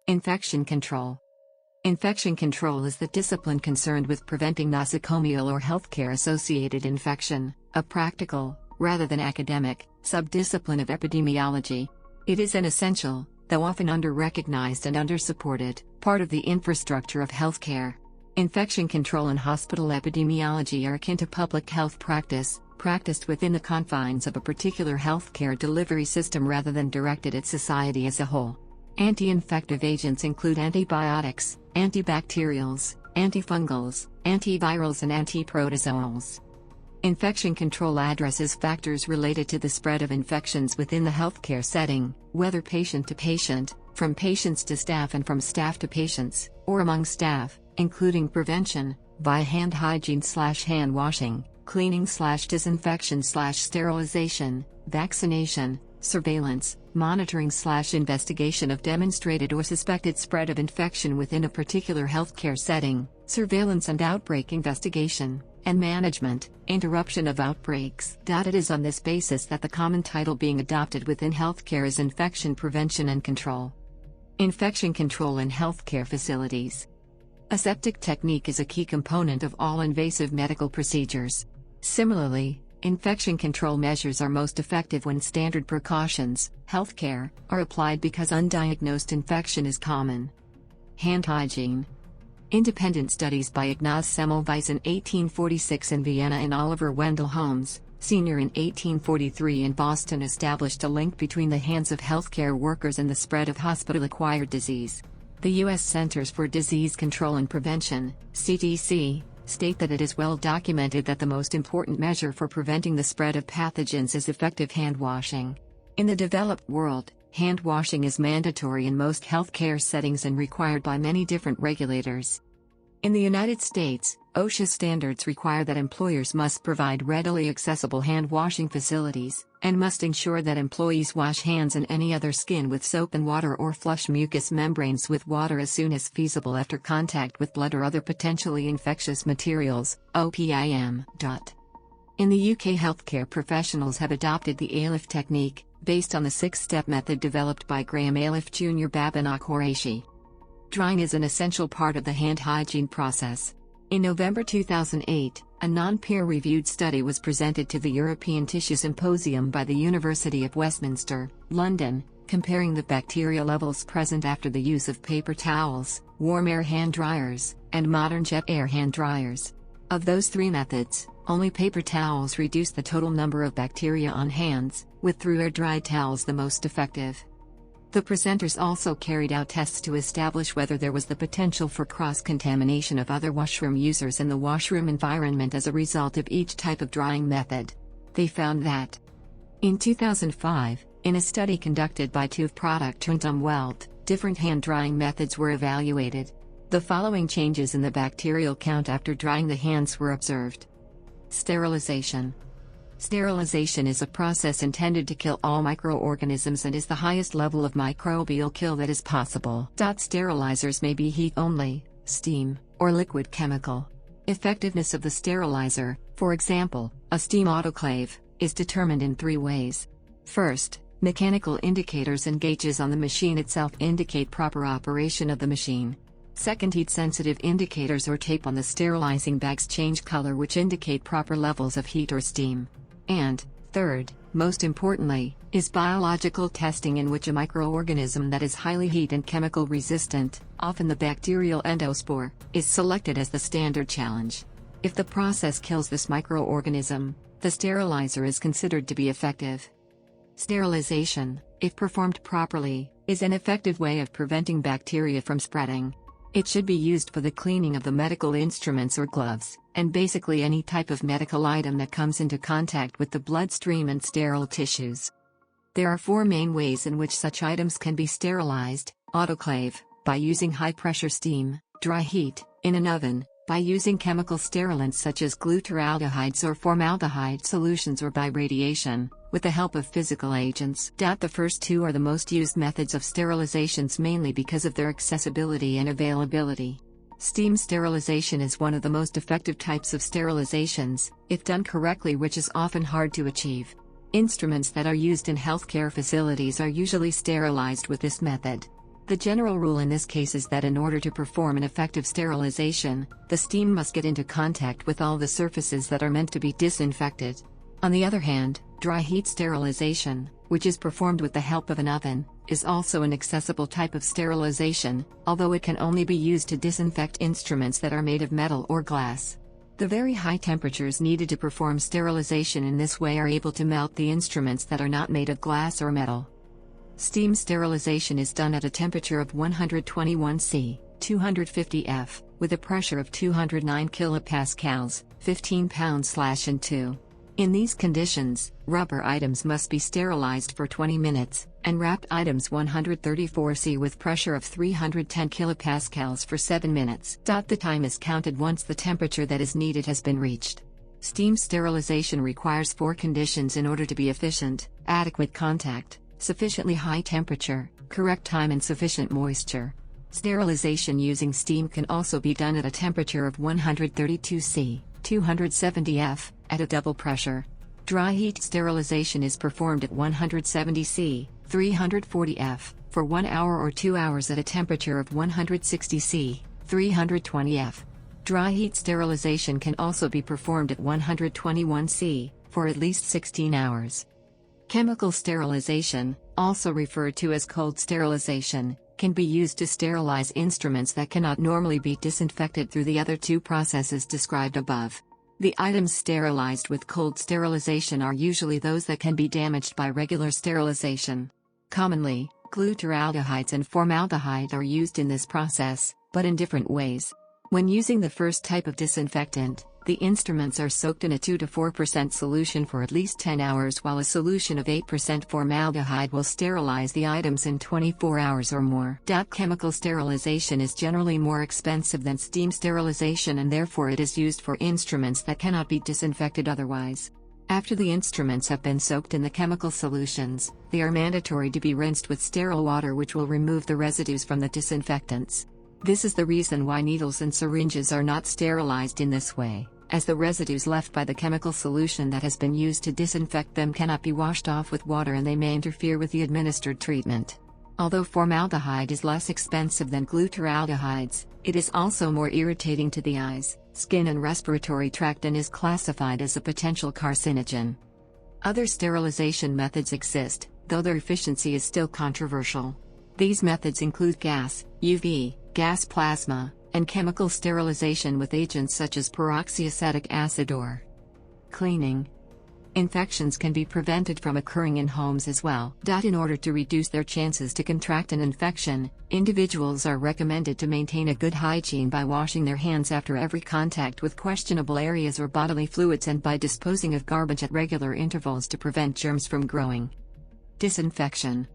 Infection control. Infection control is the discipline concerned with preventing nosocomial or healthcare-associated infection, a practical, rather than academic, subdiscipline of epidemiology. It is an essential, though often under-recognized and under-supported, part of the infrastructure of healthcare. Infection control and hospital epidemiology are akin to public health practice, practiced within the confines of a particular healthcare delivery system rather than directed at society as a whole. Anti-infective agents include antibiotics, antibacterials, antifungals, antivirals and antiprotozoals. Infection control addresses factors related to the spread of infections within the healthcare setting, whether patient to patient, from patients to staff and from staff to patients, or among staff, including prevention, via hand hygiene/hand washing, cleaning/disinfection/sterilization, vaccination, surveillance, monitoring/investigation of demonstrated or suspected spread of infection within a particular healthcare setting, surveillance and outbreak investigation, and management, interruption of outbreaks. It is on this basis that the common title being adopted within healthcare is infection prevention and control. Infection control in healthcare facilities. Aseptic technique is a key component of all invasive medical procedures. Similarly, infection control measures are most effective when standard precautions, healthcare, are applied because undiagnosed infection is common. Hand hygiene. Independent studies by Ignaz Semmelweis in 1846 in Vienna and Oliver Wendell Holmes, Sr. in 1843 in Boston established a link between the hands of healthcare workers and the spread of hospital-acquired disease. The U.S. Centers for Disease Control and Prevention, CDC, state that it is well documented that the most important measure for preventing the spread of pathogens is effective hand washing. In the developed world, hand washing is mandatory in most healthcare settings and required by many different regulators. In the United States, OSHA standards require that employers must provide readily accessible hand washing facilities, and must ensure that employees wash hands and any other skin with soap and water or flush mucous membranes with water as soon as feasible after contact with blood or other potentially infectious materials, OPIM. In the UK, healthcare professionals have adopted the Alif Technique, based on the 6-step method developed by Graham Alif Jr. Babinok Qureshi. Drying is an essential part of the hand hygiene process. In November 2008, a non-peer-reviewed study was presented to the European Tissue Symposium by the University of Westminster, London, comparing the bacteria levels present after the use of paper towels, warm air hand dryers, and modern jet air hand dryers. Of those three methods, only paper towels reduce the total number of bacteria on hands, with through-air dried towels the most effective. The presenters also carried out tests to establish whether there was the potential for cross-contamination of other washroom users in the washroom environment as a result of each type of drying method. They found that in 2005, in a study conducted by TÜV Product und Umwelt, different hand drying methods were evaluated. The following changes in the bacterial count after drying the hands were observed. Sterilization. Sterilization is a process intended to kill all microorganisms and is the highest level of microbial kill that is possible. Sterilizers may be heat-only, steam, or liquid chemical. Effectiveness of the sterilizer, for example, a steam autoclave, is determined in 3 ways. First, mechanical indicators and gauges on the machine itself indicate proper operation of the machine. Second, heat-sensitive indicators or tape on the sterilizing bags change color, which indicate proper levels of heat or steam. And, third, most importantly, is biological testing, in which a microorganism that is highly heat and chemical resistant, often the bacterial endospore, is selected as the standard challenge. If the process kills this microorganism, the sterilizer is considered to be effective. Sterilization, if performed properly, is an effective way of preventing bacteria from spreading. It should be used for the cleaning of the medical instruments or gloves, and basically any type of medical item that comes into contact with the bloodstream and sterile tissues. There are 4 main ways in which such items can be sterilized: autoclave, by using high-pressure steam; dry heat, in an oven, by using chemical sterilants such as glutaraldehydes or formaldehyde solutions; or by radiation, with the help of physical agents. The first 2 are the most used methods of sterilizations, mainly because of their accessibility and availability. Steam sterilization is one of the most effective types of sterilizations, if done correctly, which is often hard to achieve. Instruments that are used in healthcare facilities are usually sterilized with this method. The general rule in this case is that in order to perform an effective sterilization, the steam must get into contact with all the surfaces that are meant to be disinfected. On the other hand, dry heat sterilization, which is performed with the help of an oven, is also an accessible type of sterilization, although it can only be used to disinfect instruments that are made of metal or glass. The very high temperatures needed to perform sterilization in this way are able to melt the instruments that are not made of glass or metal. Steam sterilization is done at a temperature of 121 C, 250 F, with a pressure of 209 kilopascals, 15 pounds/2. In these conditions, rubber items must be sterilized for 20 minutes, and wrapped items 134 C with pressure of 310 kilopascals for 7 minutes. The time is counted once the temperature that is needed has been reached. Steam sterilization requires 4 conditions in order to be efficient: adequate contact, sufficiently high temperature, correct time and sufficient moisture. Sterilization using steam can also be done at a temperature of 132 C, 270 F, at a double pressure. Dry heat sterilization is performed at 170 C, 340 F, for 1 hour or 2 hours at a temperature of 160 C, 320 F. Dry heat sterilization can also be performed at 121 C, for at least 16 hours. Chemical sterilization, also referred to as cold sterilization, can be used to sterilize instruments that cannot normally be disinfected through the other 2 processes described above. The items sterilized with cold sterilization are usually those that can be damaged by regular sterilization. Commonly, glutaraldehydes and formaldehyde are used in this process, but in different ways. When using the first type of disinfectant, the instruments are soaked in a 2 to 4% solution for at least 10 hours, while a solution of 8% formaldehyde will sterilize the items in 24 hours or more. Chemical sterilization is generally more expensive than steam sterilization, and therefore it is used for instruments that cannot be disinfected otherwise. After the instruments have been soaked in the chemical solutions, they are mandatory to be rinsed with sterile water, which will remove the residues from the disinfectants. This is the reason why needles and syringes are not sterilized in this way, as the residues left by the chemical solution that has been used to disinfect them cannot be washed off with water, and they may interfere with the administered treatment. Although formaldehyde is less expensive than glutaraldehydes, it is also more irritating to the eyes, skin and respiratory tract, and is classified as a potential carcinogen. Other sterilization methods exist, though their efficiency is still controversial. These methods include gas, UV, gas plasma, and chemical sterilization with agents such as peroxyacetic acid or cleaning. Infections can be prevented from occurring in homes as well. In order to reduce their chances to contract an infection, individuals are recommended to maintain a good hygiene by washing their hands after every contact with questionable areas or bodily fluids, and by disposing of garbage at regular intervals to prevent germs from growing. Disinfection.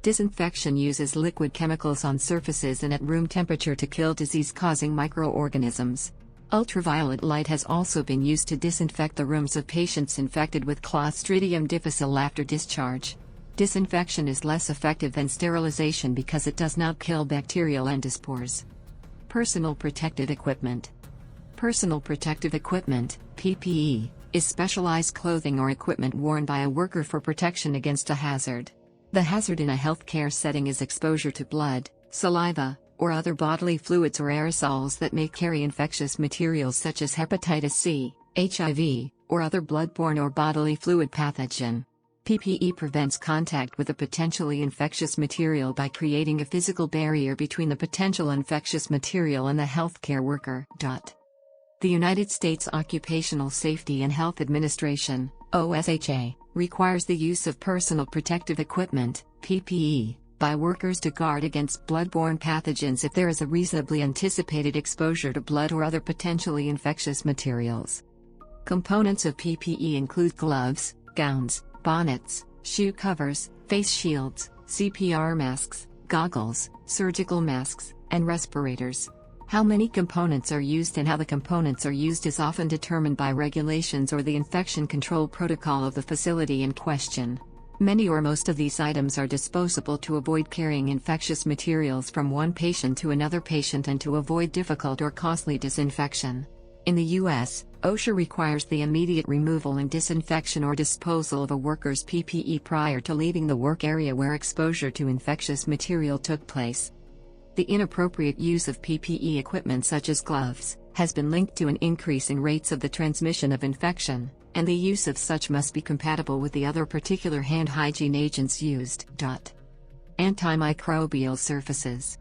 Disinfection uses liquid chemicals on surfaces and at room temperature to kill disease-causing microorganisms. Ultraviolet light has also been used to disinfect the rooms of patients infected with Clostridium difficile after discharge. Disinfection is less effective than sterilization because it does not kill bacterial endospores. Personal protective equipment. Personal protective equipment, PPE, is specialized clothing or equipment worn by a worker for protection against a hazard. The hazard in a healthcare setting is exposure to blood, saliva, or other bodily fluids or aerosols that may carry infectious materials such as hepatitis C, HIV, or other bloodborne or bodily fluid pathogen. PPE prevents contact with a potentially infectious material by creating a physical barrier between the potential infectious material and the healthcare worker. The United States Occupational Safety and Health Administration, OSHA, requires the use of personal protective equipment, PPE, by workers to guard against bloodborne pathogens if there is a reasonably anticipated exposure to blood or other potentially infectious materials. Components of PPE include gloves, gowns, bonnets, shoe covers, face shields, CPR masks, goggles, surgical masks, and respirators. How many components are used and how the components are used is often determined by regulations or the infection control protocol of the facility in question. Many or most of these items are disposable to avoid carrying infectious materials from one patient to another patient and to avoid difficult or costly disinfection. In the U.S., OSHA requires the immediate removal and disinfection or disposal of a worker's PPE prior to leaving the work area where exposure to infectious material took place. The inappropriate use of PPE equipment such as gloves has been linked to an increase in rates of the transmission of infection, and the use of such must be compatible with the other particular hand hygiene agents used. Antimicrobial surfaces.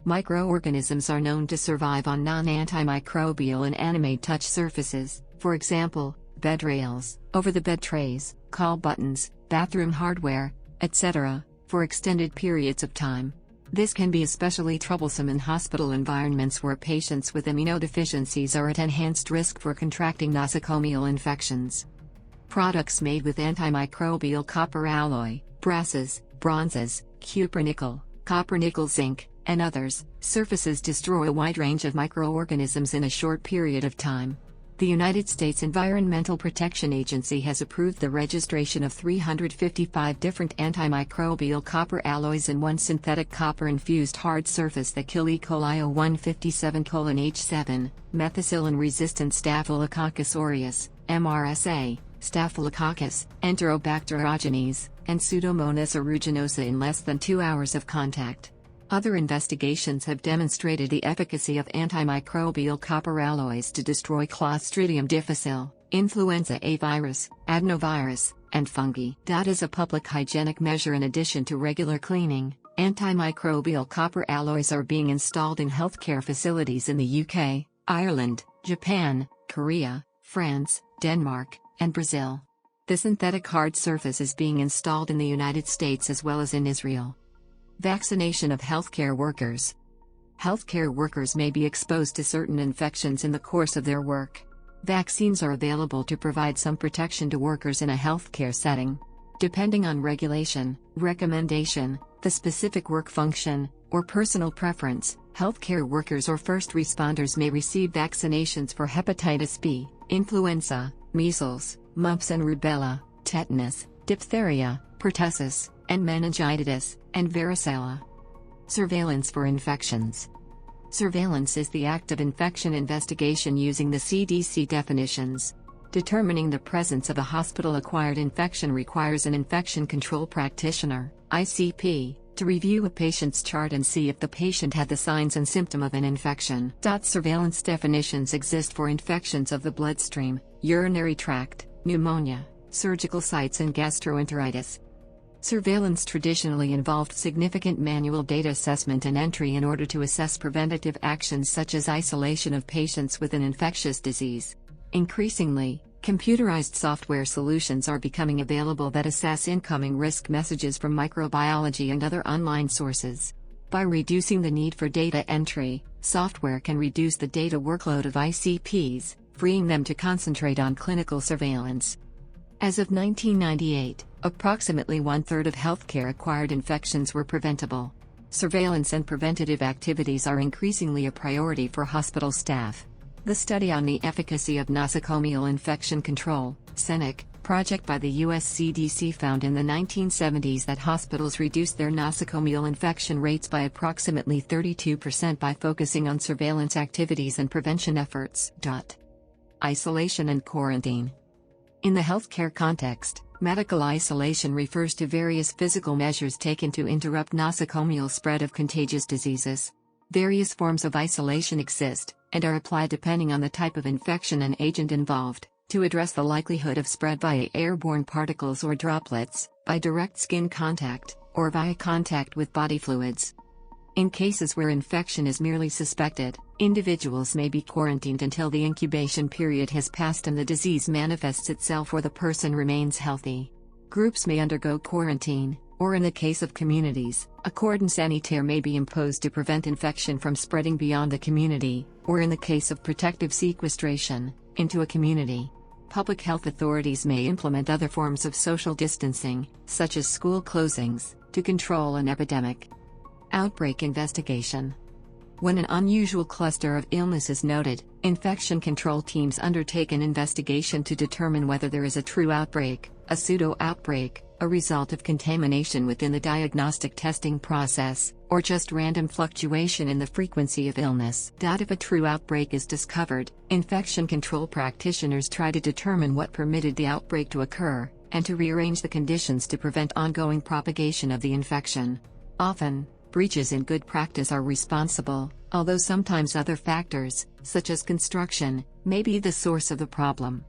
Microorganisms are known to survive on non-antimicrobial and animate touch surfaces, for example, bed rails, over-the-bed trays, call buttons, bathroom hardware, etc., for extended periods of time. This can be especially troublesome in hospital environments where patients with immunodeficiencies are at enhanced risk for contracting nosocomial infections. Products made with antimicrobial copper alloy, brasses, bronzes, cupronickel, copper-nickel zinc, and others, surfaces destroy a wide range of microorganisms in a short period of time. The United States Environmental Protection Agency has approved the registration of 355 different antimicrobial copper alloys in one synthetic copper-infused hard surface that kill E. coli 0157:H7, methicillin-resistant Staphylococcus aureus, MRSA, Staphylococcus, Enterobacterogenes, and Pseudomonas aeruginosa in less than 2 hours of contact. Other investigations have demonstrated the efficacy of antimicrobial copper alloys to destroy Clostridium difficile, influenza A virus, adenovirus, and fungi. As a public hygienic measure in addition to regular cleaning, antimicrobial copper alloys are being installed in healthcare facilities in the UK, Ireland, Japan, Korea, France, Denmark, and Brazil. The synthetic hard surface is being installed in the United States as well as in Israel. Vaccination of healthcare workers. Healthcare workers may be exposed to certain infections in the course of their work. Vaccines are available to provide some protection to workers in a healthcare setting. Depending on regulation, recommendation, the specific work function, or personal preference, healthcare workers or first responders may receive vaccinations for hepatitis B, influenza, measles, mumps and rubella, tetanus, diphtheria, pertussis, and meningitis, and varicella. Surveillance for infections. Surveillance is the act of infection investigation using the CDC definitions. Determining the presence of a hospital-acquired infection requires an infection control practitioner, ICP, to review a patient's chart and see if the patient had the signs and symptom of an infection. Surveillance definitions exist for infections of the bloodstream, urinary tract, pneumonia, surgical sites and gastroenteritis. Surveillance traditionally involved significant manual data assessment and entry in order to assess preventative actions such as isolation of patients with an infectious disease. Increasingly, computerized software solutions are becoming available that assess incoming risk messages from microbiology and other online sources. By reducing the need for data entry, software can reduce the data workload of ICPs, freeing them to concentrate on clinical surveillance. As of 1998, approximately one-third of healthcare-acquired infections were preventable. Surveillance and preventative activities are increasingly a priority for hospital staff. The study on the efficacy of nosocomial infection control, (SENIC) project by the US CDC found in the 1970s that hospitals reduced their nosocomial infection rates by approximately 32% by focusing on surveillance activities and prevention efforts. Isolation and quarantine. In the healthcare context, medical isolation refers to various physical measures taken to interrupt nosocomial spread of contagious diseases. Various forms of isolation exist, and are applied depending on the type of infection and agent involved, to address the likelihood of spread via airborne particles or droplets, by direct skin contact, or via contact with body fluids. In cases where infection is merely suspected, individuals may be quarantined until the incubation period has passed and the disease manifests itself or the person remains healthy. Groups may undergo quarantine, or in the case of communities, a cordon sanitaire may be imposed to prevent infection from spreading beyond the community, or in the case of protective sequestration, into a community. Public health authorities may implement other forms of social distancing, such as school closings, to control an epidemic. Outbreak investigation. When an unusual cluster of illness is noted, infection control teams undertake an investigation to determine whether there is a true outbreak, a pseudo-outbreak, a result of contamination within the diagnostic testing process, or just random fluctuation in the frequency of illness. If a true outbreak is discovered, infection control practitioners try to determine what permitted the outbreak to occur, and to rearrange the conditions to prevent ongoing propagation of the infection. Often, breaches in good practice are responsible, although sometimes other factors, such as construction, may be the source of the problem.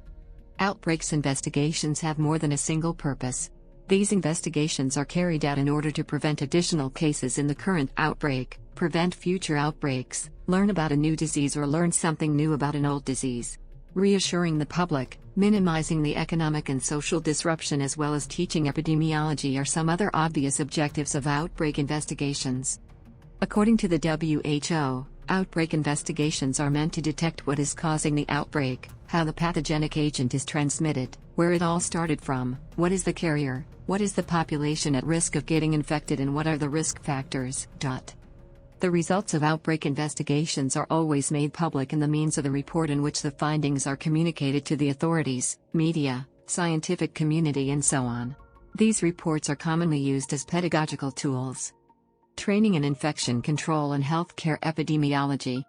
Outbreaks investigations have more than a single purpose. These investigations are carried out in order to prevent additional cases in the current outbreak, prevent future outbreaks, learn about a new disease or learn something new about an old disease. Reassuring the public, minimizing the economic and social disruption, as well as teaching epidemiology are some other obvious objectives of outbreak investigations. According to the WHO, outbreak investigations are meant to detect what is causing the outbreak, how the pathogenic agent is transmitted, where it all started from, what is the carrier, what is the population at risk of getting infected, and what are the risk factors. The results of outbreak investigations are always made public in the means of the report, in which the findings are communicated to the authorities, media, scientific community, and so on. These reports are commonly used as pedagogical tools. Training in infection control and healthcare epidemiology.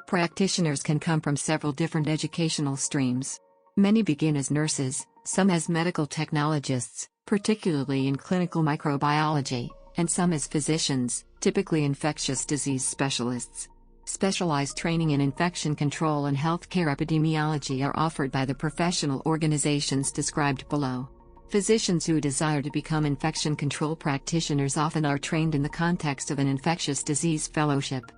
Practitioners can come from several different educational streams. Many begin as nurses, some as medical technologists, particularly in clinical microbiology, and some as physicians, typically infectious disease specialists. Specialized training in infection control and healthcare epidemiology are offered by the professional organizations described below. Physicians who desire to become infection control practitioners often are trained in the context of an infectious disease fellowship.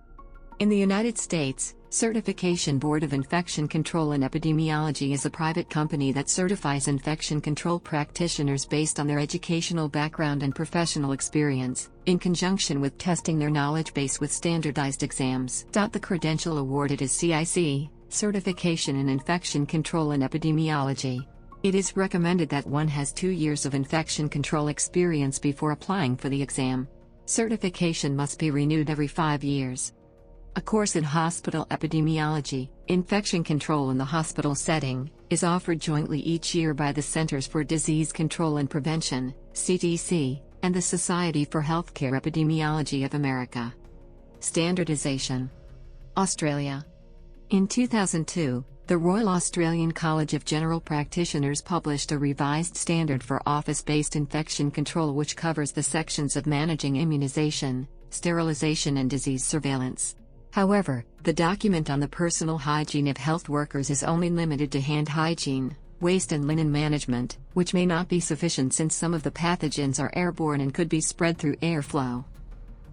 In the United States, Certification Board of Infection Control and Epidemiology is a private company that certifies infection control practitioners based on their educational background and professional experience, in conjunction with testing their knowledge base with standardized exams. The credential awarded is CIC, Certification in Infection Control and Epidemiology. It is recommended that one has 2 years of infection control experience before applying for the exam. Certification must be renewed every 5 years. A course in hospital epidemiology, infection control in the hospital setting, is offered jointly each year by the Centers for Disease Control and Prevention, CDC, and the Society for Healthcare Epidemiology of America. Standardization. Australia. In 2002, the Royal Australian College of General Practitioners published a revised standard for office-based infection control, which covers the sections of managing immunization, sterilization, and disease surveillance. However, the document on the personal hygiene of health workers is only limited to hand hygiene, waste and linen management, which may not be sufficient since some of the pathogens are airborne and could be spread through airflow.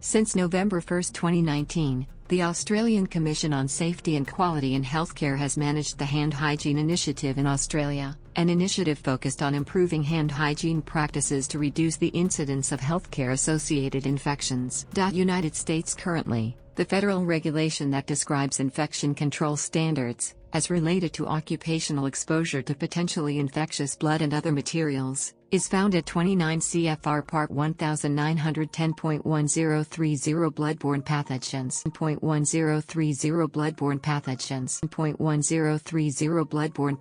Since November 1, 2019, the Australian Commission on Safety and Quality in Healthcare has managed the Hand Hygiene Initiative in Australia, an initiative focused on improving hand hygiene practices to reduce the incidence of healthcare-associated infections. United States. Currently, the federal regulation that describes infection control standards, as related to occupational exposure to potentially infectious blood and other materials, is found at 29 CFR Part 1910.1030 Bloodborne Pathogens. .1030 Bloodborne Pathogens. .1030 Bloodborne Pathogens.